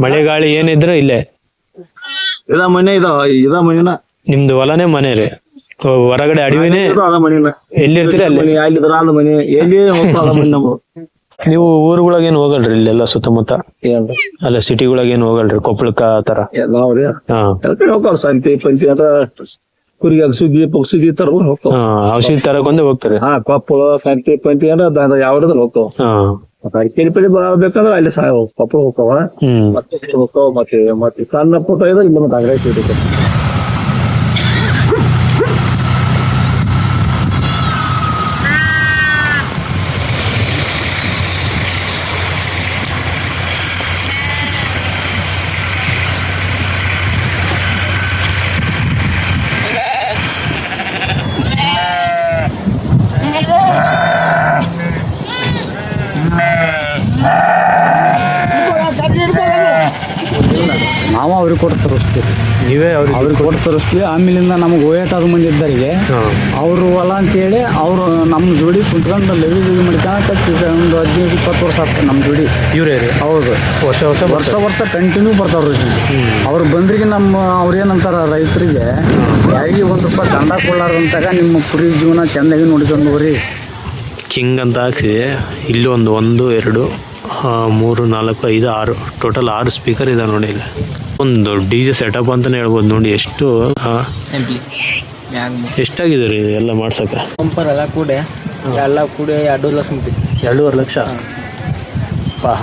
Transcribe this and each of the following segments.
ಮಳೆ ಗಾಳಿ ಏನಿದ್ರು ಇಲ್ಲೇ ಇದ ಮನೆ ಇದ ಮನೆನ ನಿಮ್ದು ಹೊಲನೇ ಮನೆ ರೀ ಹೊರಗಡೆ ಅಡವಿನೇ ಅದ ಮನೆನ ಎಲ್ಲಿರ್ತೀರಿ ಅಲ್ಲಿ ಮನೆ ಅಲ್ಲಿದ್ರ ಅದ ಮನೆ ಎಲ್ಲಿ ಹೋಗ್ತಾವ ಮನೆ ನಮ್ದು ನೀವು ಊರುಗಳಾಗ ಏನ್ ಹೋಗಲ್ರಿ ಇಲ್ಲೆಲ್ಲ ಸುತ್ತಮುತ್ತ ಅಲ್ಲ ಸಿಟಿಗಳಾಗ ಏನ್ ಹೋಗಲ್ರಿ ಕೊಪ್ಪಳಕ್ಕ ಆತರ ನಾವ್ರಿ ಹಾ ಹೋಗ್ತಾವ ಸಂತಿ ಪಂತಿ ಅಂತ ಕುರಿಗೆ ಸುದ್ದಿ ಪಕ್ಷಿ ತರ್ಕೊಂಡು ಹೋಗ್ತಾವ ಔಷಧಿ ತರಕೊಂಡೆ ಹೋಗ್ತಾರೆ ಕೊಪ್ಪಳ ಸಂತಿ ಪಂತಿ ಅಂದ್ರೆ ಯಾವ್ದಾದ್ರು ಹೋಗ್ತಾವ ಹಾ ಕಿರಿ ಪಿಡಿ ಬೇಕಾದ್ರೆ ಅಲ್ಲಿ ಕೊಪ್ಪಳ ಹೋಗ್ತಾವ ಮತ್ತೆ ಹೋಗ್ತಾವ ಮತ್ತೆ ಸಣ್ಣ ಪುಟ್ಟ ಇದ್ರೆ ಇಲ್ಲ ಮತ್ತೆ ಅಂಗಡಿ ಸಿಗುತ್ತೆ ನಾವು ಅವ್ರಿಗೆ ಕೊಟ್ಟು ತರಿಸ್ತೀವಿ. ನೀವೇ ಅವ್ರಿಗೆ ಕೊಟ್ಟು ತರಿಸ್ತೀವಿ. ಆಮೇಲಿಂದ ನಮಗೆ ಓಯಟಾದ ಮಂದಿ ಇದ್ದರಿಗೆ ಅವರು ಹೊಲ ಅಂತೇಳಿ ಅವರು ನಮ್ಮ ಜೋಡಿ ಕುಂತ್ಕೊಂಡು ಲೆವಿ ಮಾಡ್ಕೊಂಡು ಒಂದು 15-20 ವರ್ಷ ಆಗ್ತದೆ ನಮ್ಮ ಜೋಡಿ. ಇವ್ರೇ ರೀ ಹೌದು, ವರ್ಷ ಕಂಟಿನ್ಯೂ ಬರ್ತಾವ್ರಿ. ಅವ್ರು ಬಂದ್ರಿಗೆ ಅವ್ರೇನಂತಾರ ರೈತರಿಗೆ ಯಾರಿಗೆ ₹1 ದಂಡ ಕೊಡಲಾರ್ದಂತಾಗ ನಿಮ್ಮ ಕುರಿ ಜೀವನ ಚೆಂದಾಗಿ ನೋಡ್ಕೊಂಡು ಹೋಗ್ರಿ ಕಿಂಗ್ ಅಂತ ಹಾಕ್ಸಿ ಇಲ್ಲಿ 1 2 3 4 5 6 ಟೋಟಲ್ 6 ಸ್ಪೀಕರ್ ಇದೆ ನೋಡಿ. ಇಲ್ಲಿ ಒಂದು DJ ಸೆಟಪ್ ಅಂತಾನೆ ಹೇಳ್ಬೋದು ನೋಡಿ. ಎಷ್ಟಾಗಿದೆ ರೀ ಎಲ್ಲ ಮಾಡ್ಸಕ್ಕೆ? ಎಲ್ಲ ಕೂಡಿ 2.5 ಲಕ್ಷ ಪಾ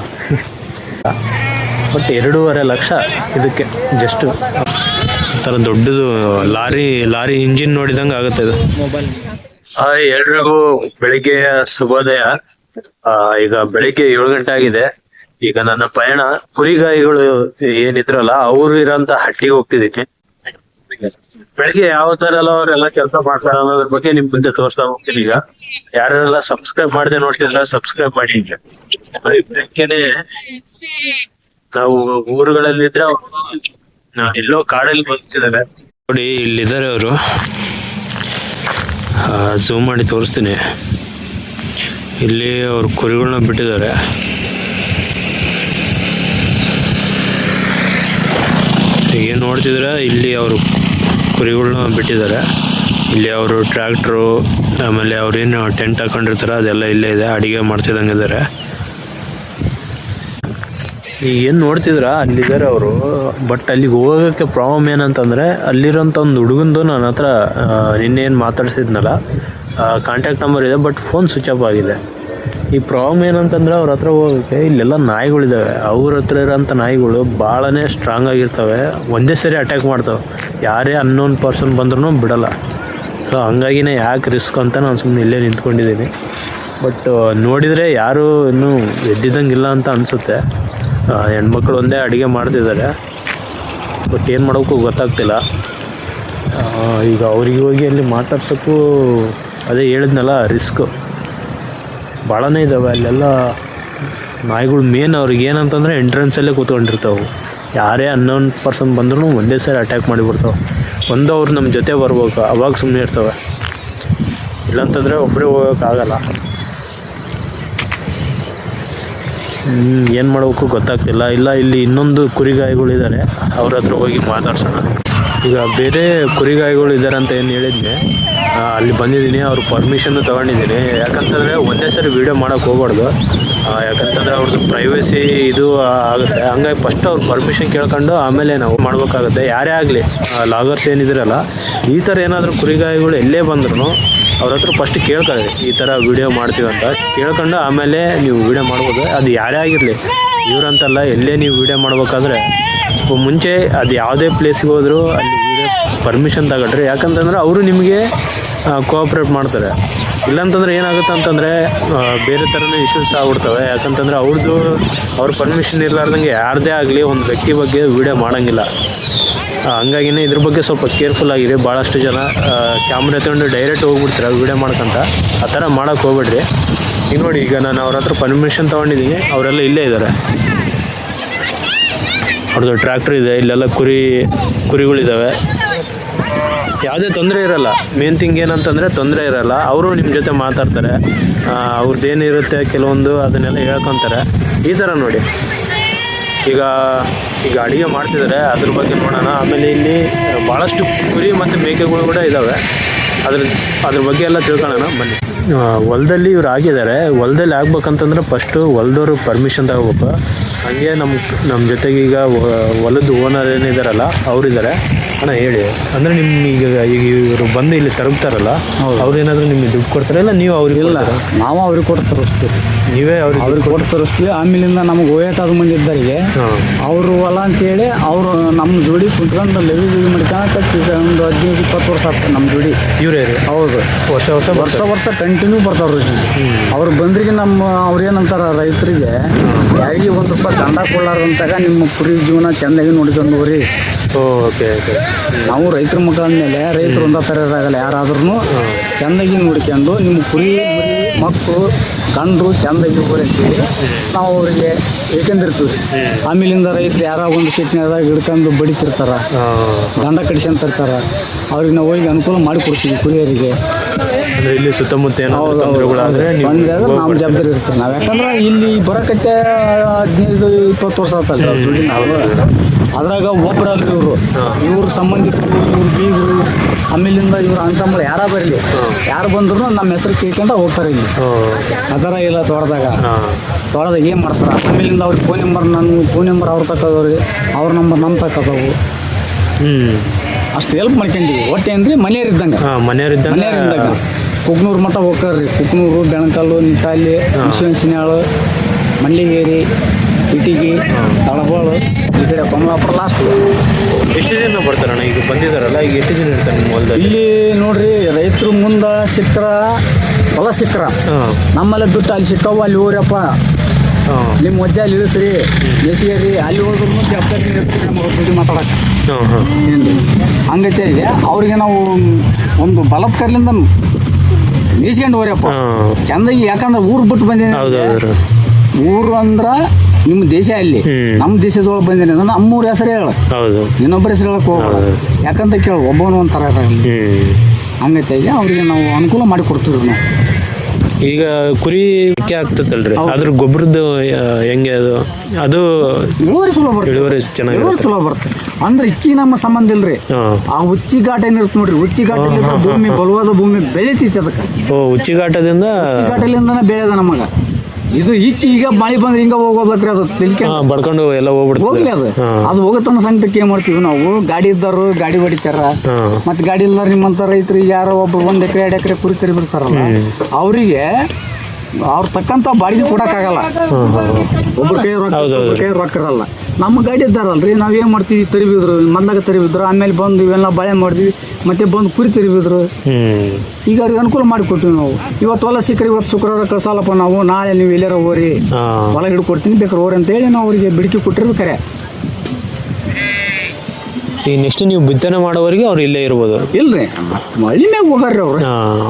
ಬಟ್ 2.5 ಲಕ್ಷ ಇದಕ್ಕೆ ಜಸ್ಟ್ ಥರ ದೊಡ್ಡದು ಲಾರಿ ಇಂಜಿನ್ ನೋಡಿದಂಗೆ ಆಗುತ್ತೆ ಇದು. ಹಾಯ್ ಎಲ್ರಿಗೂ ಬೆಳಿಗ್ಗೆ ಶುಭೋದಯ. ಈಗ ಬೆಳಿಗ್ಗೆ 7 ಗಂಟೆ ಆಗಿದೆ. ಈಗ ನನ್ನ ಪಯಣ ಕುರಿಗಾಯಿಗಳು ಏನಿದ್ರಲ್ಲ ಅವ್ರು ಇರೋಂತ ಹಟ್ಟಿಗೆ ಹೋಗ್ತಿದ್ದೀನಿ. ಬೆಳಿಗ್ಗೆ ಯಾವ ತರ ಎಲ್ಲ ಅವರೆಲ್ಲ ಕೆಲಸ ಮಾಡ್ತಾರೆ ಅನ್ನೋದ್ರ ಬಗ್ಗೆ ನಿಮ್ ಮುಂದೆ ತೋರಿಸ್ತಾ ಹೋಗ್ತೀನಿ. ಈಗ ಯಾರೆಲ್ಲ ಸಬ್ಸ್ಕ್ರೈಬ್ ಮಾಡದೆ ನೋಡ್ತಿದ್ರ ಸಬ್ಸ್ಕ್ರೈಬ್ ಮಾಡಿ. ಬೆಳಗ್ಗೆನೆ ನಾವು ಊರುಗಳಲ್ಲಿದ್ರೆ ಎಲ್ಲೋ ಕಾಡಲ್ಲಿ ಬದುಕ್ತಿದ್ದಾರೆ ನೋಡಿ. ಇಲ್ಲಿದ್ದಾರೆ ಅವರು, ಝೂಮ್ ಮಾಡಿ ತೋರಿಸ್ತೀನಿ. ಇಲ್ಲಿ ಅವ್ರು ಕುರಿಗಳನ್ನ ಬಿಟ್ಟಿದ್ದಾರೆ. ಏನು ನೋಡ್ತಿದ್ರೆ ಇಲ್ಲಿ ಅವರು ಕುರಿಗಳನ್ನ ಬಿಟ್ಟಿದ್ದಾರೆ. ಇಲ್ಲಿ ಅವರು ಟ್ರ್ಯಾಕ್ಟ್ರು ಆಮೇಲೆ ಅವ್ರೇನು ಟೆಂಟ್ ಹಾಕೊಂಡಿರ್ತಾರೆ ಅದೆಲ್ಲ ಇಲ್ಲೇ ಇದೆ. ಅಡಿಗೆ ಮಾಡ್ತಿದ್ದಂಗಿದ್ದಾರೆ. ಈಗೇನು ನೋಡ್ತಿದ್ರ ಅಲ್ಲಿದ್ದಾರೆ ಅವರು. ಬಟ್ ಅಲ್ಲಿಗೆ ಹೋಗೋಕ್ಕೆ ಪ್ರಾಬ್ಲಮ್ ಏನಂತಂದರೆ ಅಲ್ಲಿರೋಂಥ ಒಂದು ಹುಡುಗಂದು ನನ್ನ ಹತ್ರ ನಿನ್ನೇನು ಮಾತಾಡ್ಸಿದ್ನಲ್ಲ ಕಾಂಟ್ಯಾಕ್ಟ್ ನಂಬರ್ ಇದೆ, ಬಟ್ ಫೋನ್ ಸ್ವಿಚ್ ಆಫ್ ಆಗಿದೆ. ಈ ಪ್ರಾಬ್ಲಮ್ ಏನಂತಂದರೆ ಅವ್ರ ಹತ್ರ ಹೋಗೋಕ್ಕೆ ಇಲ್ಲೆಲ್ಲ ನಾಯಿಗಳಿದ್ದಾವೆ. ಅವ್ರ ಹತ್ರ ಇರೋಂಥ ನಾಯಿಗಳು ಭಾಳನೇ ಸ್ಟ್ರಾಂಗ್ ಆಗಿರ್ತವೆ. ಒಂದೇ ಸರಿ ಅಟ್ಯಾಕ್ ಮಾಡ್ತವೆ. ಯಾರೇ ಅನ್ನೋನ್ ಪರ್ಸನ್ ಬಂದ್ರೂ ಬಿಡಲ್ಲ. ಸೊ ಹಂಗಾಗಿನೇ ಯಾಕೆ ರಿಸ್ಕ್ ಅಂತ ನಾನು ಸುಮ್ಮನೆ ಇಲ್ಲೇ ನಿಂತ್ಕೊಂಡಿದ್ದೀನಿ. ಬಟ್ ನೋಡಿದರೆ ಯಾರೂ ಇನ್ನೂ ಎದ್ದಿದ್ದಂಗಿಲ್ಲ ಅಂತ ಅನಿಸುತ್ತೆ. ಹೆಣ್ಮಕ್ಳು ಒಂದೇ ಅಡುಗೆ ಮಾಡ್ತಿದ್ದಾರೆ. ಬಟ್ ಏನು ಮಾಡೋಕ್ಕೂ ಗೊತ್ತಾಗ್ತಿಲ್ಲ. ಈಗ ಅವ್ರಿಗೆ ಹೋಗಿ ಅಲ್ಲಿ ಮಾತಾಡ್ಸೋಕ್ಕೂ ಅದೇ ಹೇಳಿದ್ನಲ್ಲ ರಿಸ್ಕು ಭಾಳನೇ ಇದ್ದಾವೆ. ಅಲ್ಲೆಲ್ಲ ನಾಯಿಗಳು ಮೇನ್ ಅವ್ರಿಗೆ ಏನಂತಂದರೆ ಎಂಟ್ರೆನ್ಸಲ್ಲೇ ಕೂತ್ಕೊಂಡಿರ್ತಾವೆ. ಯಾರೇ ಅನ್ನೋನ್ ಪರ್ಸನ್ ಬಂದ್ರೂ ಒಂದೇ ಸರಿ ಅಟ್ಯಾಕ್ ಮಾಡಿಬಿಡ್ತಾವೆ. ಅವ್ರು ನಮ್ಮ ಜೊತೆ ಬರ್ಬೇಕು, ಅವಾಗ ಸುಮ್ಮನೆ ಇರ್ತವೆ. ಇಲ್ಲಾಂತಂದರೆ ಒಬ್ಬರೇ ಹೋಗೋಕ್ಕಾಗಲ್ಲ. ಏನು ಮಾಡಬೇಕು ಗೊತ್ತಾಗ್ತಿಲ್ಲ. ಇಲ್ಲ ಇಲ್ಲಿ ಇನ್ನೊಂದು ಕುರಿಗಾಯಿಗಳಿದ್ದಾರೆ, ಅವ್ರ ಹತ್ರ ಹೋಗಿ ಮಾತಾಡ್ಸೋಣ. ಈಗ ಬೇರೆ ಕುರಿಗಾಯಿಗಳು ಇದ್ದಾರೆ ಅಂತ ಏನು ಹೇಳಿದ್ದೆ, ಅಲ್ಲಿ ಬಂದಿದ್ದೀನಿ. ಅವ್ರ ಪರ್ಮಿಷನ್ನು ತೊಗೊಂಡಿದ್ದೀನಿ. ಯಾಕಂತಂದರೆ ಒಂದೇ ಸರಿ ವೀಡಿಯೋ ಮಾಡೋಕ್ಕೆ ಹೋಗ್ಬಾರ್ದು. ಯಾಕಂತಂದರೆ ಅವ್ರದ್ದು ಪ್ರೈವಸಿ ಇದು ಆಗುತ್ತೆ. ಹಂಗಾಗಿ ಫಸ್ಟ್ ಅವ್ರ ಪರ್ಮಿಷನ್ ಕೇಳ್ಕೊಂಡು ಆಮೇಲೆ ನಾವು ಮಾಡಬೇಕಾಗುತ್ತೆ. ಯಾರೇ ಆಗಲಿ ಲಾಗರ್ಸ್ ಏನಿದ್ರಲ್ಲ, ಈ ಥರ ಏನಾದರೂ ಕುರಿಗಾಯಿಗಳು ಎಲ್ಲೇ ಬಂದ್ರೂ ಅವ್ರ ಹತ್ರ ಫಸ್ಟ್ ಕೇಳ್ಕೊಳ್ಳಿ, ಈ ಥರ ವೀಡಿಯೋ ಮಾಡ್ತೀವಂತ ಕೇಳ್ಕೊಂಡು ಆಮೇಲೆ ನೀವು ವೀಡಿಯೋ ಮಾಡ್ಬೋದು. ಅದು ಯಾರೇ ಆಗಿರಲಿ, ಇವ್ರಂತಲ್ಲ, ಎಲ್ಲೇ ನೀವು ವೀಡಿಯೋ ಮಾಡ್ಬೇಕಾದ್ರೆ ಸ್ವಲ್ಪ ಮುಂಚೆ ಅದು ಯಾವುದೇ ಪ್ಲೇಸಿಗೆ ಹೋದರೂ ಅಲ್ಲಿ ವೀಡಿಯೋ ಪರ್ಮಿಷನ್ ತಗೊಳ್ರಿ. ಯಾಕಂತಂದರೆ ಅವರು ನಿಮಗೆ ಕೋಆಪ್ರೇಟ್ ಮಾಡ್ತಾರೆ. ಇಲ್ಲಾಂತಂದ್ರೆ ಏನಾಗುತ್ತೆ ಅಂತಂದರೆ ಬೇರೆ ಥರನೇ ಇಶ್ಯೂಸ್ ಆಗ್ಬಿಡ್ತವೆ. ಯಾಕಂತಂದರೆ ಅವ್ರ ಪರ್ಮಿಷನ್ ಇರಲಾರ್ದಂಗೆ ಯಾರದೇ ಆಗಲಿ ಒಂದು ವ್ಯಕ್ತಿ ಬಗ್ಗೆ ವೀಡಿಯೋ ಮಾಡೋಂಗಿಲ್ಲ. ಹಂಗಾಗಿನೇ ಇದ್ರ ಬಗ್ಗೆ ಸ್ವಲ್ಪ ಕೇರ್ಫುಲ್ ಆಗಿರಿ. ಭಾಳಷ್ಟು ಜನ ಕ್ಯಾಮ್ರಾ ತಗೊಂಡು ಡೈರೆಕ್ಟ್ ಹೋಗ್ಬಿಡ್ತಾರೆ ವೀಡಿಯೋ ಮಾಡ್ಕೊಂತ. ಆ ಥರ ಮಾಡೋಕ್ಕೆ ಹೋಗ್ಬೇಡ್ರಿ. ಈಗ ನೋಡಿ, ಈಗ ನಾನು ಅವ್ರ ಹತ್ರ ಪರ್ಮಿಷನ್ ತೊಗೊಂಡಿದ್ದೀನಿ. ಅವರೆಲ್ಲ ಇಲ್ಲೇ ಇದ್ದಾರೆ. ಅವ್ರದ್ದು ಟ್ರ್ಯಾಕ್ಟರ್ ಇದೆ. ಇಲ್ಲೆಲ್ಲ ಕುರಿಗಳಿದ್ದಾವೆ. ಯಾವುದೇ ತೊಂದರೆ ಇರಲ್ಲ. ಮೇನ್ ಥಿಂಗ್ ಏನಂತಂದರೆ ತೊಂದರೆ ಇರಲ್ಲ. ಅವರು ನಿಮ್ಮ ಜೊತೆ ಮಾತಾಡ್ತಾರೆ. ಅವ್ರದ್ದೇನಿರುತ್ತೆ ಕೆಲವೊಂದು ಅದನ್ನೆಲ್ಲ ಹೇಳ್ಕೊತಾರೆ. ಈ ಥರ ನೋಡಿ, ಈಗ ಅಡುಗೆ ಮಾಡ್ತಿದ್ದಾರೆ, ಅದ್ರ ಬಗ್ಗೆ ನೋಡೋಣ. ಆಮೇಲೆ ಇಲ್ಲಿ ಭಾಳಷ್ಟು ಕುರಿ ಮತ್ತು ಮೇಕೆಗಳು ಕೂಡ ಇದ್ದಾವೆ, ಅದ್ರ ಬಗ್ಗೆ ಎಲ್ಲ ತಿಳ್ಕೊಳ್ಳೋಣ ಬನ್ನಿ. ಹೊಲದಲ್ಲಿ ಇವ್ರು ಆಗಿದ್ದಾರೆ. ಹೊಲದಲ್ಲಿ ಆಗ್ಬೇಕಂತಂದ್ರೆ ಫಸ್ಟು ಹೊಲದವ್ರು ಪರ್ಮಿಷನ್ ತಗೋಬೇಕು. ಹಾಗೆ ನಮ್ಮ ಜೊತೆಗೆ ಈಗ ಹೊಲದ ಓನರ್ ಏನಿದಾರಲ್ಲ ಅವರಿದ್ದಾರೆ. ಅಣ್ಣ ಹೇಳಿ, ಅಂದರೆ ಈಗ ಇವರು ಬಂದು ಇಲ್ಲಿ ತರುಗ್ತಾರಲ್ಲ, ಅವ್ರೇನಾದರೂ ನಿಮಗೆ ದುಡ್ಡು ಕೊಡ್ತಾರೆ ಇಲ್ಲ ನೀವು ಅವ್ರಿಗೆ? ಇಲ್ಲ, ನಾವು ಅವ್ರಿಗೆ ಕೊಟ್ಟು ತರಿಸ್ತೀವಿ. ನೀವೇ ಅವ್ರಿಗೆ ಕೊಟ್ಟು ತರಿಸ್ತೀವಿ. ಆಮೇಲಿಂದ ನಮಗೆ ಓಯಾಟದ ಮಂದಿ ಇದ್ದರಿಗೆ ಅವರು ಹೊಲ ಅಂತೇಳಿ ಅವರು ನಮ್ಮ ಜೋಡಿ ಕುಂತ್ಕೊಂಡು ಲೆವಿ ಮಾಡ್ಕೊಳಕ್ಕೆ ಒಂದು 15-20 ವರ್ಷ ಆಗ್ತದೆ ನಮ್ಮ ಜೋಡಿ. ಇವರೇ ಹೌದು, ವರ್ಷ ಕಂಟಿನ್ಯೂ ಬರ್ತಾವ್ರಿ. ಅವ್ರು ಬಂದ್ರಿಗೆ ಅವ್ರೇನಂತಾರ ರೈತರಿಗೆ ಯಾರಿಗೆ ₹1 ದಂಡ ಕೊಡಲಾರ್ದಂತಾಗ ನಿಮ್ಮ ಕುರಿ ಜೀವನ ಚೆಂದಾಗಿ ನೋಡ್ಕೊಂಡು ಹೋಗ್ರಿ. Okay okay. ನಾವು ರೈತರ ಮಕ್ಕಳ ಮೇಲೆ ರೈತರು ಒಂದ ಥರದಾಗಲ್ಲ, ಯಾರಾದ್ರೂ ಚೆಂದಾಗಿ ನೋಡ್ಕೊಂಡು ನಿಮ್ಮ ಕುರಿ ಮರಿ ಮಕ್ಕಳು ಗಂಡು ಚೆಂದಾಗಿ ಹೋಗ್ರಿ ಅಂತೇಳಿ ನಾವು ಅವರಿಗೆ ಏಕೆಂದಿರ್ತೀವಿ. ಆಮೇಲಿಂದ ರೈತರು ಯಾರೋ ಒಂದು ಸಿಟ್ಟಿನಾಗ ಹಿಡ್ಕೊಂಡು ಬಡಿತಿರ್ತಾರ, ದಂಡ ಕಡಿಸ್ಕೊಂತಿರ್ತಾರ, ಅವ್ರಿಗೆ ನಾವು ಹೋಗಿ ಅನುಕೂಲ ಮಾಡಿಕೊಡ್ತೀವಿ ಕುರಿಯರಿಗೆ. ಅಂದರೆ ಇಲ್ಲಿ ಸುತ್ತಮುತ್ತ ಬಂದಾಗ ನಾವು ಜವಾಬ್ದಾರಿ ಇರ್ತೀವಿ ನಾವು. ಯಾಕಂದ್ರೆ ಇಲ್ಲಿ ಬರೋಕತ್ತೆ 15-20 ವರ್ಷ ಆಗ್ತಲ್ಲ ದುಡ್ಡು. ನಾವು ಅದ್ರಾಗ ಒಬ್ಬರಲ್ಲ ಇವ್ರ ಸಂಬಂಧಿಕರು, ಇವ್ರ ಬೀಗರು, ಆಮೇಲಿಂದ ಇವ್ರ ಅಂತಂಬಳ ಯಾರ ಬರಲಿ, ಯಾರು ಬಂದ್ರು ನಮ್ಮ ಹೆಸರು ಕೇಳ್ಕೊಂಡು ಹೋಗ್ತಾರೆ. ಇಲ್ಲಿ ಆ ಥರ ಇಲ್ಲ. ತೋಟದಾಗ ಏನು ಮಾಡ್ತಾರೆ. ಆಮೇಲಿಂದ ಅವ್ರಿಗೆ ಫೋನ್ ನಂಬರ್ ಅವ್ರು ತಗೋದ್ರಿ, ಅವ್ರ ನಂಬರ್ ನಮ್ಮ ತಗೋದವು. ಅಷ್ಟು ಹೆಲ್ಪ್ ಮಾಡ್ಕೊಂಡಿವಿ. ಒಟ್ಟೆ ಅಂದ್ರೆ ಮನೆಯವರಿದ್ದಂಗೆ. ಮನೆಯವರಿದ್ದಾಗ ಕುಕ್ನೂರು ಮಠ ಹೋಗ್ತಾರ್ರಿ. ಕುಕ್ನೂರು, ಬೆಣಕಲ್ಲು, ನಿಟಾಲಿ, ವಿಶ್ವಸಿನ್ಯಾಳು, ಮಲ್ಲಿಗೇರಿ, ಇಟಿಗಿ, ತಳಬಾಳು, ಈ ಕಡೆ ಕಮಲಾಪುರ ಲಾಸ್ಟ್. ಎಷ್ಟು ಜನ ಬರ್ತಾರಣ್ಣ ಈಗ ಬಂದಿದ್ದಾರಲ್ಲ? ಈಗ ಎಷ್ಟು ಜನ ಇರ್ತಾರೆ ನಿಮ್ಮ ಹೊಲದಲ್ಲಿ? ಇಲ್ಲಿ ನೋಡ್ರಿ, ರೈತರು ಮುಂದೆ ಸಿಕ್ಕ್ರ ಹೊಲ ಸಿಕ್ಕ್ರ ನಮ್ಮಲ್ಲೇ ಬಿಟ್ಟು ಅಲ್ಲಿ ಸಿಕ್ಕವು ಅಲ್ಲಿ ಹೋಗ್ರಪ್ಪ, ನಿಮ್ಮ ವಜ್ಜೆ ಅಲ್ಲಿ ಇಳಿಸ್ರಿ, ಬೇಸಿಗೆರಿ ಅಲ್ಲಿ ಹೋದ್ರು ಜವಾಬ್ದಾರಿ ಇರ್ತೀವಿ ನಮ್ಮ ಬಗ್ಗೆ ಮಾತಾಡಕ್ಕೆ. ಹಂಗೈತೆ ಇದೆ. ಅವ್ರಿಗೆ ನಾವು ಒಂದು ಬಲತ್ಕಾರದಿಂದ ಮೀಸ್ಕೊಂಡು ಹೋಗ್ರಪ್ಪ ಚಂದಾಗಿ. ಯಾಕಂದ್ರೆ ಊರು ಬಿಟ್ಟು ಬಂದಿದ್ದೀನಿ. ಊರು ಅಂದ್ರ ನಿಮ್ಮ ದೇಶ ಅಲ್ಲಿ, ನಮ್ಮ ದೇಶದೊಳಗೆ ಬಂದಿನಿ ಅಂದ್ರೆ ನಮ್ಮೂರ ಹೆಸರು ಹೇಳ, ಇನ್ನೊಬ್ಬರ ಹೆಸರು ಹೇಳಕ್ ಹೋಗ್ಬೇಡ. ಯಾಕಂತ ಕೇಳ, ಒಬ್ಬನು ಒಂಥರ ಹಂಗೈತೆ ಇದೆ. ಅವ್ರಿಗೆ ನಾವು ಅನುಕೂಲ ಮಾಡಿ ಕೊಡ್ತೀವಿ ನಾವು. ಈಗ ಕುರಿ ಆಗ್ತದಲ್ರಿ, ಅದ್ರ ಗೊಬ್ಬರದ್ದು ಹೆಂಗೆ ಅದು ಇಳುವರಿ ಚಲೋ ಬರ್ತದೆ. ಇಳುವರಿ ಚೆನ್ನಾಗಿ ಚಲೋ ಬರ್ತದೆ. ಅಂದ್ರೆ ಇಕ್ಕಿ ನಮ್ಮ ಸಂಬಂಧ ಇಲ್ರಿ. ಆ ಉಚ್ಚಿಘಾಟ ಏನಿರುತ್ತೆ ನೋಡ್ರಿ, ಉಚ್ಚಿಘಾಟದಿಂದ ಭೂಮಿ ಬಲವಾದ ಭೂಮಿ ಬೆಳಿತೈತಿ. ಅದಕ್ಕೆ ಉಚ್ಚಿಘಾಟದಿಂದ ಬೆಳೆದ ನಮಗ ಇದು ಈಗ ಮಳೆ ಬಂದ್ರೆ ಹಿಂಗ ಹೋಗೋದಕ್ರಿ. ಅದು ಬಡ್ಕೊಂಡು ಎಲ್ಲ ಹೋಗ್ಲಿ. ಅದು ಹೋಗತ್ತನ್ನ ಸಂಕಟಕ್ಕೆ ಏನ್ ಮಾಡ್ತೀವಿ ನಾವು. ಗಾಡಿ ಇದ್ದಾರು ಗಾಡಿ ಹೊಡಿತಾರ, ಮತ್ತೆ ಗಾಡಿ ಇಲ್ದಾರ ನಿಮ್ಮಂತ ರೈತರಿಗೆ ಯಾರೋ ಒಬ್ರು 1 ಎಕರೆ 2 ಎಕರೆ ಕುರಿ ತರಿಬಿಡ್ತಾರಲ್ಲ, ಅವರಿಗೆ ಅವ್ರ ತಕ್ಕಂತ ಬಾಡಿಗೆ ಕೊಡಕ್ಕಾಗಲ್ಲ. ಒಬ್ರ ಕೈ ರೊಕ್ಕ ಇರಲ್ಲ. ನಮ್ಮ ಗಾಡಿ ಇದ್ದಾರಲ್ರಿ, ನಾವೇನ್ ಮಾಡ್ತೀವಿ, ತರಿಬಿದ್ರು ಮಂದಾಗ ತರಿಬಿದ್ರು, ಆಮೇಲೆ ಬಂದು ಇವೆಲ್ಲ ಬಾಳೆ ಮಾಡಿದ್ವಿ, ಮತ್ತೆ ಬಂದು ಕುರಿ ತರಿಬಿದ್ರು. ಈಗ ಅವ್ರಿಗೆ ಅನುಕೂಲ ಮಾಡಿಕೊಡ್ತೀವಿ ನಾವು. ಇವತ್ತು ಹೊಲ ಸಿಕ್ಕರೆ ಇವತ್ತು ಶುಕ್ರವಾರ ಕಳ್ಸಲ್ಲಪ್ಪ ನಾವು, ನಾಳೆ ನೀವು ಎಲ್ಲಾರ ಹೋರಿ ಹೊಲ ಹಿಡ್ಕೊಡ್ತೀನಿ ಬೇಕಾದ್ರೆ ಹೋರಿ ಅಂತ ಹೇಳಿ ನಾವು ಅವ್ರಿಗೆ ಬಿಡಿಕೆ ಕೊಟ್ಟಿರೋದು ಕರೆ. ಈಗ ನೆಕ್ಸ್ಟ್ ನೀವು ಬಿತ್ತನೆ ಮಾಡೋವರೆಗೆ ಅವ್ರು ಇಲ್ಲೇ ಇರ್ಬೋದು? ಇಲ್ರಿ, ಮಳಿ ಮ್ಯಾಗ ಹೋಗಾರ್ರಿ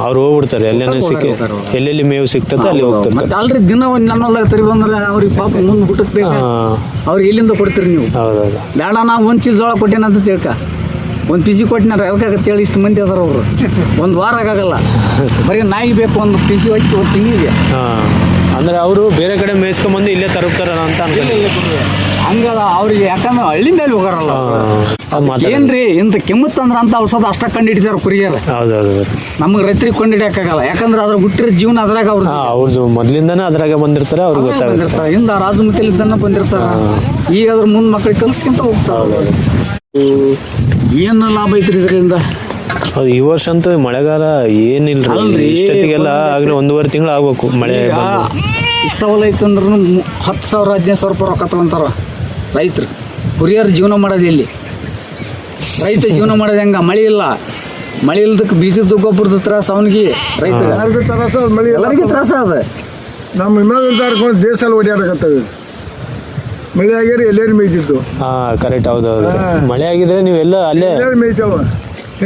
ಅವ್ರು ಹೋಗ್ಬಿಡ್ತಾರೆ. ಎಲ್ಲೆಲ್ಲಿ ಮೇವು ಸಿಗ್ತದೆ ಅಲ್ಲಿ ಹೋಗ್ತಾರೆ. ಮತ್ತೆ ಅಲ್ರಿ ದಿನ ಒಂದು ನನ್ನೊಳಗೆ ತರಿ ಬಂದ್ರೆ ಅವ್ರಿಗೆ ಪಾಪ ಮುಂದೆ ಊಟಕ್ಕೆ ಬೇಕಾ, ಅವ್ರಿಗೆ ಎಲ್ಲಿಂದ ಕೊಡ್ತೀರಿ ನೀವು? ಬೇಡ, ನಾವು ಒಂದು ಚೀಸ್ ಜೋಳ ಕೊಟ್ಟೇನಂತ ತಿಳ್ಕ, ಒಂದು ಪಿಸಿ ಕೊಟ್ಟಿನ ಯಾವಾಗತ್ತೆ ಹೇಳಿ, ಇಷ್ಟು ಮಂದಿ ಅದಾರ ಅವರು. ಒಂದು ವಾರ ಆಗಲ್ಲ, ಬರೀ ನಾಯಿ ಬೇಕು ಒಂದು ಪಿಸಿ ಹೊಚ್ಚಿ ಒಂದು ತಿಂಗಳಿಗೆ. ಅಂದ್ರೆ ಅವರು ಬೇರೆ ಕಡೆ ಮೇಯಿಸ್ಕೊಂಬಂದು ಇಲ್ಲೇ ತರುತ್ತಾರ ಅಂತ ಹಂಗದ ಅವ್ರಿಗೆ. ಯಾಕಂದ್ರೆ ಹಳ್ಳಿ ಮೇಲೆ ಹೋಗಾರಲ್ಲ ಏನ್ರಿ, ಇಂಥ ಕೆಮ್ಮತ್ತಂದ್ರ ಅಂತ ಔಷಧ ಅಷ್ಟ ಕಂಡು ಹಿಡಿದಾರ ಕುರಿಯರ್. ನಮಗೆ ರೈತರಿಗೆ ಕಂಡು ಹಿಡಿಯಕ್ಕಾಗಲ್ಲ. ಯಾಕಂದ್ರೆ ಅದ್ರ ಹುಟ್ಟಿರೋ ಜೀವನ ಅದ್ರಾಗ ಅವ್ರದ್ದು ಮೊದ್ಲಿಂದಾನೆ ಅದ್ರಾಗ ಬಂದಿರ್ತಾರೆ. ಅವ್ರಿಗೆ ಗೊತ್ತಾಗಿರ್ತಾರೆ. ಹಿಂದ ರಾಜಮತಿಲಿದ್ದಾನ ಬಂದಿರ್ತಾರ. ಈಗ ಅದ್ರ ಮುಂದ್ ಮಕ್ಳಿಗೆ ಕಲ್ಸ್ಕೊಂತ ಹೋಗ್ತಾರ. ಏನು ಲಾಭ ಐತ್ರಿ ಇದರಿಂದ? ಈ ವರ್ಷ ಅಂತೂ ಮಳೆಗಾಲ ಏನಿಲ್ರಿ. ಇಷ್ಟೊತ್ತಿಗೆಲ್ಲ ಆಗ್ಲಿ 1.5 ತಿಂಗಳು ಆಗ್ಬೇಕು ಮಳೆ. ಇಷ್ಟ ಹೊಲ ಐತಂದ್ರೂ 10,000 15,000 ರೂಪಾಯಿ ರೊಕ್ಕ ತಗೊಂತಾರ ರೈತರು. ಕುರಿಯರ್ ಜೀವನ ಮಾಡೋದು ಇಲ್ಲಿ, ರೈತ ಜೀವನ ಮಾಡೋದು ಹೆಂಗ? ಮಳೆ ಇಲ್ಲ, ಮಳೆ ಇಲ್ದಕ್ಕೆ ಬೀಜದ ಗೊಬ್ಬರದ ತ್ರಾಸ ಅವನಿಗೆ, ರೈತರಿಗೆ ತ್ರಾಸ ಅದ. ನಮ್ಮ ಇನ್ನೊಂದು ದೇಶಲ್ಲಿ ಓಡಾಡಕತ್ತವೆ. ಮಳೆ ಆಗ್ಯಾರ ಎಲ್ಲೇನು ಮೇಯ್ತಿದ್ದು. ಕರೆಕ್ಟ್. ಹೌದೌದು, ಮಳೆ ಆಗಿದ್ರೆ ನೀವೆಲ್ಲ ಅಲ್ಲೇ ಮೇಯ್ತಾವ.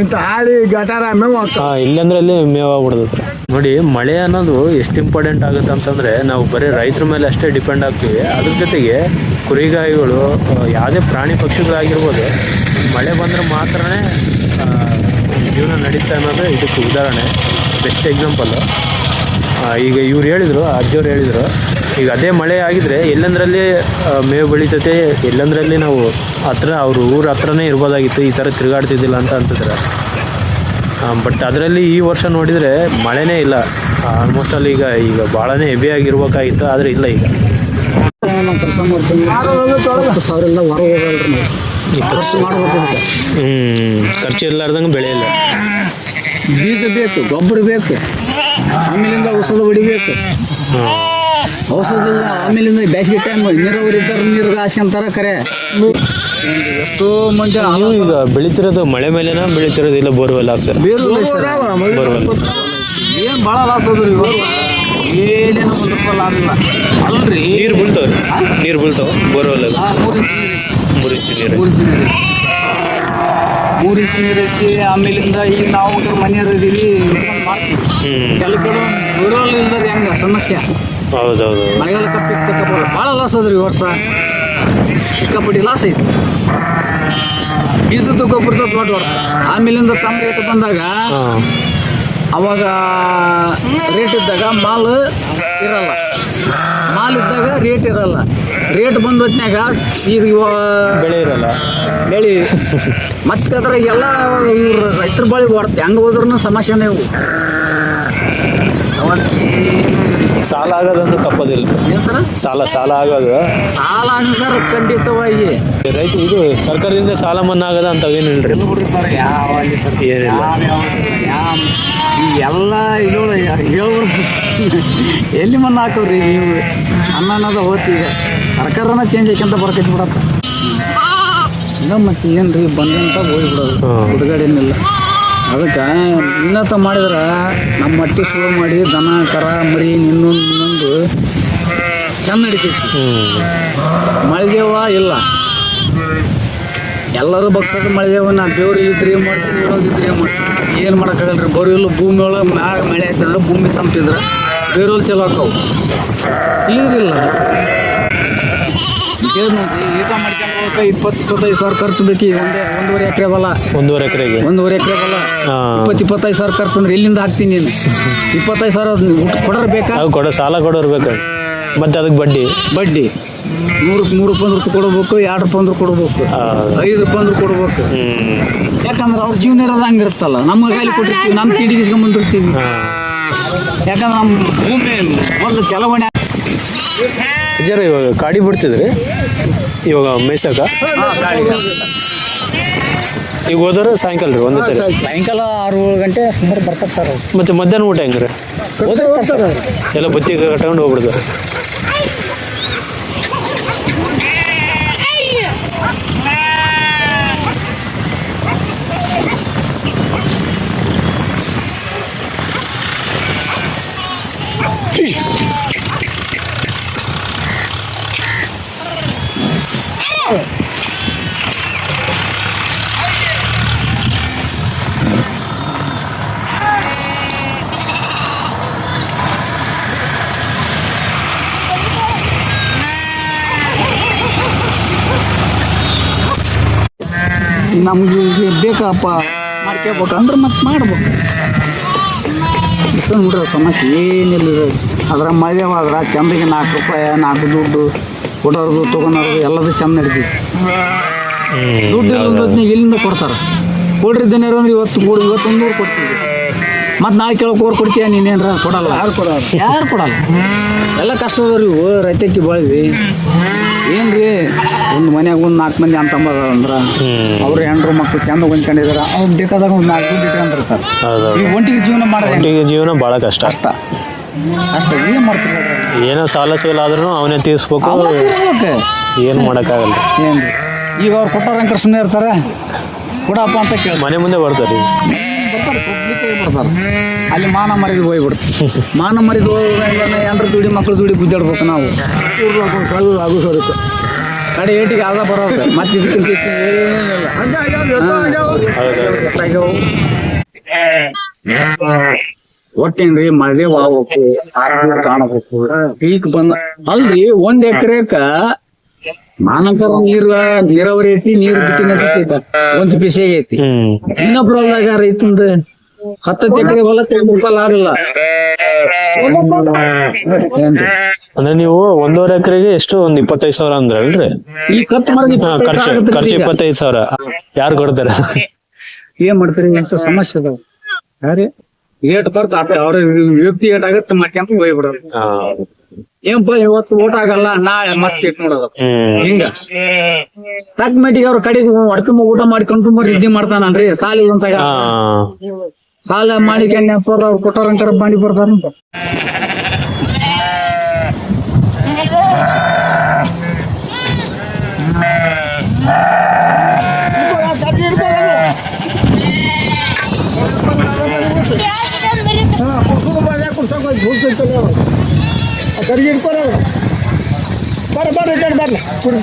ಇಂಥ ಹಾಳಿ ಗಟಾರ ಮೇವು ಇಲ್ಲಂದ್ರೆ ಅಲ್ಲಿ ಮೇವು ಆಗ್ಬಿಡ್ತೈತ್ರಿ. ನೋಡಿ, ಮಳೆ ಅನ್ನೋದು ಎಷ್ಟು ಇಂಪಾರ್ಟೆಂಟ್ ಆಗುತ್ತೆ ಅಂತಂದರೆ ನಾವು ಬರೀ ರೈತರ ಮೇಲೆ ಅಷ್ಟೇ ಡಿಪೆಂಡ್ ಆಗ್ತೀವಿ. ಅದ್ರ ಜೊತೆಗೆ ಕುರಿಗಾಯಿಗಳು, ಯಾವುದೇ ಪ್ರಾಣಿ ಪಕ್ಷಿಗಳಾಗಿರ್ಬೋದು, ಮಳೆ ಬಂದರೆ ಮಾತ್ರನೇ ಜೀವನ ನಡೀತಾ ಅನ್ನೋದು ಇದಕ್ಕೆ ಉದಾಹರಣೆ, ಬೆಸ್ಟ್ ಎಕ್ಸಾಂಪಲ್ಲು. ಈಗ ಇವ್ರು ಹೇಳಿದರು, ಅಜ್ಜಿಯವ್ರು ಹೇಳಿದರು, ಈಗ ಅದೇ ಮಳೆ ಆಗಿದ್ರೆ ಎಲ್ಲಂದ್ರಲ್ಲಿ ಮೇವು ಬೆಳೀತೈತೆ, ಎಲ್ಲಂದ್ರಲ್ಲಿ ನಾವು ಹತ್ರ ಅವ್ರ ಊರ ಹತ್ರನೇ ಇರ್ಬೋದಾಗಿತ್ತು, ಈ ಥರ ತಿರುಗಾಡ್ತಿದ್ದಿಲ್ಲ ಅಂತ ಅಂತಿದ್ರೆ. ಬಟ್ ಅದರಲ್ಲಿ ಈ ವರ್ಷ ನೋಡಿದರೆ ಮಳೆನೇ ಇಲ್ಲ. ಆಲ್ಮೋಸ್ಟ್ ಅಲ್ಲಿ ಈಗ ಭಾಳನೇ ಹೆವಿ ಆಗಿರ್ಬೇಕಾಗಿತ್ತು, ಆದರೆ ಇಲ್ಲ. ಈಗ ನಾವು ಕೆಲಸ ಮಾಡ್ತೀವಿ, 10,000 ಎಲ್ಲ ಹೊರ ಹೋಗಲ್ರಿ ನಾವು. ಖರ್ಚು ಮಾಡ್ಬೇಕು, ಖರ್ಚು ಇರ್ಲಾರ್ದಂಗೆ ಬೆಳೆ ಇಲ್ಲ. ಬೀಜ ಬೇಕು, ಗೊಬ್ಬರ ಬೇಕು, ಆಮೇಲಿಂದ ಔಷಧ ಹೊಡಿಬೇಕು. ಔಷಧ ಇಲ್ಲ, ಆಮೇಲಿಂದ ಬೇಸಿಗೆ ಟೈಮ್ ನೀರಾವರಿ ಇದ್ದಾರೆ, ನೀರಿಗೆ ಹಾಸ್ಕೊಂತಾರ ಕರೆ. ಎಷ್ಟೋ ಮಂದಿ ನೀವು ಈಗ ಬೆಳಿತಿರೋದು ಮಳೆ ಮೇಲೆನ ಬೆಳಿತಿರೋದು, ಇಲ್ಲ ಬೋರ್ವೆಲ್ ಆಗ್ತಾರೆ? ಬೋರ್ವೆಲ್ ಏನು ಭಾಳ ಲಾಸ್ ಅದ್ರಿ ಇವಾಗ, ಏನೇನು ಒಂದು ರೂಪಾಯಿ ಲಾಭ ಇಲ್ಲ ಅಲ್ರಿ. ನೀರು ಬೀಳ್ತಾವ್ರಿ, ನೀರು ಬೀಳ್ತಾವ ಬೋರ್ವೆಲ್ 3 ಇಂಚು ನೀರು. 3 ಇಂಚು ನೀರು ಐತಿ. ಆಮೇಲಿಂದ ಈಗ ನಾವು ಮನೆಯವ್ರು ಇದೀವಿ, ಮಾಡ್ತೀವಿ. ಕೆಲವು ಕಡೆ ಬೋರ್ವೆಲ್ ಇಲ್ದರೆ ಹೆಂಗ ಸಮಸ್ಯೆ. ಹೌದೌದು, ಮಳೆಗಾಲ ಕಪ್ಪಿರ್ತಕ್ಕ ಭಾಳ ಲಾಸ್ ಅದ್ರಿ ಈ ವರ್ಷ, ಸಿಕ್ಕಾಪಟ್ಟಿ ಲಾಸ್ ಐತಿ. ಬೀಜದ ಗೊಬ್ಬರದ ದೊಡ್ಡ ಹೊರ. ಆಮೇಲಿಂದ ತಮ್ಮ ರೇಟ್ ಬಂದಾಗ ಅವಾಗ ರೇಟ್ ಇದ್ದಾಗ ಮಾಲ್ ಇರಲ್ಲ, ಮಾಲ್ ಇದ್ದಾಗ ರೇಟ್ ಇರಲ್ಲ. ರೇಟ್ ಬಂದ ಹೊತ್ನ್ಯಾಗ ಈಗ ಬೆಳೆ ಇರಲ್ಲ, ಬೆಳೆ ಮತ್ತೆ ಅದ್ರಾಗ ಎಲ್ಲ ಇವ್ರು ರೈತರ ಬಳಿ ಹೊಡ್ತೆ. ಹೆಂಗೆ ಹೋದ್ರೂ ಸಮಸ್ಯೆನೇ ಇವು. ಸಾಲ ಆಗೋದಂತ ತಪ್ಪೋದಿಲ್ಲ. ಏನು ಸರ? ಸಾಲ ಆಗೋದು, ಸಾಲ ಹಂಗಾರ ಖಂಡಿತವಾಗಿ ರೈತ ಇದು ಸರ್ಕಾರದಿಂದ ಸಾಲ ಮನ್ನಾ ಆಗದ ಅಂತವೇನು ಇಲ್ರಿ? ಬಿಡ್ರಿ ಸರ್, ಯಾವ ಏನಿಲ್ಲ. ಎಲ್ಲ ಇದು ಹೇಳ್ಬಿಡ್ರಿ, ಎಲ್ಲಿ ಮಣ್ಣು ಹಾಕವ್ರಿ ನೀವು ಅನ್ನದ ಹೋತಿ. ಈಗ ಸರ್ಕಾರನ ಚೇಂಜ್ ಆಯ್ಕೊಂತ ಬರ್ಕೈತಿ ಬಿಡತ್ತ. ಇಲ್ಲ ಮತ್ತೆ ಏನು ರೀ ಬಂದಂತ ಹೋಗ್ಬಿಡೋದು, ಹುಡುಗಾಡೇನಿಲ್ಲ. ಅದಕ್ಕೆ ಇನ್ನತ ಮಾಡಿದ್ರೆ ನಮ್ಮ ಮಟ್ಟಿ ಶುರು ಮಾಡಿ ದನ ಕರ ಮರಿ ಇನ್ನೊಂದು ಚಂದ ನಡಿತೈತಿ. ಮಳೆದೇವ ಇಲ್ಲ, ಎಲ್ಲರೂ ಬಗ್ಸೋದು ಮಳೆದೇವ. ನಾ ಬೇವ್ರು ಇದ್ರೆ ಮಾಡ್ತೀನಿ, ಇರೋದಿದ್ರೆ ಮಾಡ್ತೀನಿ. ಏನು ಮಾಡೋಕ್ಕಾಗಲ್ರಿ. ಬೋರ್ವೆಲ್ ಭೂಮಿ ಒಳಗೆ ಮ್ಯಾಗ ಮಳೆ ಆಯ್ತಂದ್ರೆ ಭೂಮಿ ತಂಪಿದ್ರೆ ಬೇರೆಯವ್ರು ಚಲೋ ಆಕವು. ನೀರಿಲ್ಲ, ಈಟ ಮಾಡ್ಕೊಂಡು ಹೋಗಕ್ಕೆ 20-25 ಸಾವಿರ ಖರ್ಚು ಬೇಕು. ಈಗ ಒಂದೂವರೆ ಎಕರೆ ಬಲ್ಲ, 1.5 ಎಕರೆಗೆ 1.5 ಎಕರೆ ಬಲ್ಲ 20-25 ಸಾವಿರ ಖರ್ಚು ಅಂದ್ರೆ ಎಲ್ಲಿಂದ ಹಾಕ್ತೀನಿ ನೀನು? 25 ಸಾವಿರ ಕೊಡೋರು ಬೇಕಾ? ಸಾಲ ಕೊಡೋರು ಬೇಕಾ? ಮತ್ತೆ ಅದಕ್ಕೆ ಬಡ್ಡಿ 3 ರೂಪಾಯಿ ಕೊಡ್ಬೇಕು, 2 ರೂಪಾಯಿ ಕೊಡ್ಬೇಕು, 5 ರೂಪಾಯಿ ಕೊಡ್ಬೇಕು. ಯಾಕಂದ್ರೆ ಅವ್ರ ಜೀವನ ಇರೋದು ಹಂಗಿರುತ್ತಲ್ಲ. ನಮ್ಮ ಕೈಲಿ ಕೊಟ್ಟಿರ್ತೀವಿ, ನಮ್ಮ ಕಿಡಿಗಿಸ್ಕೊಂಡ್ ಬಂದಿರ್ತೀವಿ. ಯಾಕಂದ್ರೆ ನಮ್ಮ ಭೂಮಿ ಮೊದಲು ಚಲಾವಣೆ. ಜರ ಇವಾಗ ಕಾಡಿ ಬಿಡ್ತಿದ್ರಿ ಇವಾಗ ಮೇಯ್ಸಕ? ಈಗ ಹೋದ್ರೆ ಸಾಯಂಕಾಲ ರೀ ಒಂದೇ ಸರಿ? ಸಾಯಂಕಾಲ 6-7 ಗಂಟೆ ಸುಮಾರು ಬರ್ತಾರೆ ಸರ್. ಮತ್ತೆ ಮಧ್ಯಾಹ್ನ ಊಟ ಹೆಂಗ್ರಿ? ಎಲ್ಲ ಬುತ್ತಿ ಕಟ್ಕೊಂಡು ಹೋಗ್ಬಿಡ್ತಾರೆ. ನಮ್ಗೆ ಬೇಕಪ್ಪ ಮಾಡ್ಕೋಬೇಕಂದ್ರೆ ಮತ್ತೆ ಮಾಡ್ಬೇಕು. ಇಷ್ಟೊಂದು ಬಿಡ್ರೆ ಸಮಸ್ಯೆ ಏನಿಲ್ಲ. ಅದ್ರ ಮದುವೆವಾದ್ರೆ ಚಂದಿಗೆ 4 ರೂಪಾಯಿ 4 ದುಡ್ಡು ಕೊಡೋದು ತೊಗೊಳೋದು ಎಲ್ಲದು ಚಂದ ನಡೀತೈತಿ. ದುಡ್ಡು ಇಲ್ಲಿಂದ ಕೊಡ್ತಾರೆ. ಕೊಡ್ರಿದ್ದೇನೆ ಅಂದ್ರೆ ಇವತ್ತು 100 ಕೊಡ್ತೀವಿ, ಮತ್ತು ನಾಳೆ ಕೇಳೋಕೆ ಕೊಡ್ತೀಯ ನೀನೇನ್ರ? ಕೊಡಲ್ಲ. ಯಾರು ಕೊಡಲ್ಲ. ಎಲ್ಲ ಕಷ್ಟದವ್ರಿ ಇವು. ರೈತಕ್ಕೆ ಬಾಳಿವಿ ಏನು ರೀ, ಒಂದು ಮನ್ಯಾಗ ಒಂದು 4 ಮಂದಿ ಅಂತಂಬದ ಅಂದ್ರೆ ಅವ್ರು ಹೆಣ್ರು ಮಕ್ಕಳು ಚಂದ ಹೊಂದ್ಕೊಂಡಿದಾರೆ. ಅವ್ರು ಬೇಕಾದಾಗ ಒಂದು 4 ದುಡ್ಡು ಇಟ್ಕೊಂಡಿರ್ತಾರೆ. ಈಗ ಒಂಟಿಗೆ ಜೀವನ ಮಾಡೋದು, ಜೀವನ ಭಾಳ ಕಷ್ಟ. ಏನು ಮಾಡ್ತಾರೆ? ಏನೋ ಸಾಲ ಆದ್ರೂ ಅವನೇ ತೀರ್ಸ್ಬೇಕು, ಏನು ಮಾಡೋಕ್ಕಾಗಲ್ಲ. ಏನು ರೀ, ಈಗ ಅವ್ರು ಕೊಟ್ಟಾರಂಕರ್ ಸುಮ್ಮನೆ ಇರ್ತಾರೆ? ಕೊಡಪ್ಪ ಅಂತ ಕೇಳಿ ಮನೆ ಮುಂದೆ ಬರ್ತಾರೆ, ಬರ್ತಾರೆ. ಅಲ್ಲಿ ಮಾನ ಮರಿದು ಹೋಗ್ಬಿಡ್ತು. ಮಾನ ಮರಿದು ಎಂಡ್ರ ದುಡಿ ಮಕ್ಳು ದುಡಿ ಗುದ್ದಾಡ್ಬೇಕು ನಾವು. ಆಗೋದಕ್ಕೆ ಕಡೆ ಏಟಿಗೆ ಆದ ಬರೋದು. ಮತ್ತೆ ಇದಕ್ಕಿಂತ ಒಟ್ಟೇನ್ರಿ ಮಳೆ ಆಗ್ಬೇಕು, ಕಾಣಬೇಕು, ಪೀಕ್ ಬಂದ ಅಲ್ರಿ. 1 ಎಕರೆಕ ಮಾನಕರ ನೀರಾವರಿ ಐತಿ, ನೀರು ಬಿಟ್ಟಿನ 1 ಪಿಸಿ ಐತಿ. ಇನ್ನೊಬ್ರ ಹೊಲ್ದಾಗ ರೈತಂದ 10 ಎಕರೆ ಹೊಲ ತೆಗೆದುಕೊಳ್ಳ ಆಗಿಲ್ಲ. ಅಂದ್ರೆ ನೀವು 1.5 ಎಕರೆಗೆ ಎಷ್ಟು ಒಂದ್ 25,000 ಅಂದ್ರೆ ಅಲ್ರಿ? ಈ ಖರ್ಚು ಮಾಡಿ ಖರ್ಚು 25,000 ಯಾರು ಕೊಡ್ತಾರ? ಏನ್ ಮಾಡ್ತೀರಿ ಅಂತ ಸಮಸ್ಯೆ ಅದಾವ. ಯಾರೇ ಏಟ್ ಬರ್ತ ಅವ್ರ ವ್ಯಕ್ತಿ ಏಟ್ ಆಗತ್ತೆ ಮಾಡ್ಕೊಂತ ಹೋಗ್ಬಿಡೋದು. ಏನಪ್ಪ ಇವತ್ತು ಓಟ್ ಆಗಲ್ಲ ನಾಳೆ ಮತ್ತೆ ಇಟ್ ನೋಡೋದು ಹಿಂಗ ತಕ್ಕ ಮಟ್ಟಿಗೆ ಅವ್ರ ಕಡೆಗೆ ಹೊಡ್ಕೊಂಬ ಊಟ ಮಾಡ್ಕೊಂಡು ರೆಡ್ಡಿ ಮಾಡ್ತಾನಲ್ರಿ ಸಾಲಿ ಅಂತಾಗ ಸಾಲ ಮಾಡಿಕೊಂಡಪ್ಪ ಅವ್ರು ಕೊಟ್ಟಾರಂತಾರ ಮಾಡಿ ಬರ್ತಾರಂತ. ಬರ್ರಿ ಬರ್ರಿ ಬರ್ರಿ ಕುಡಿ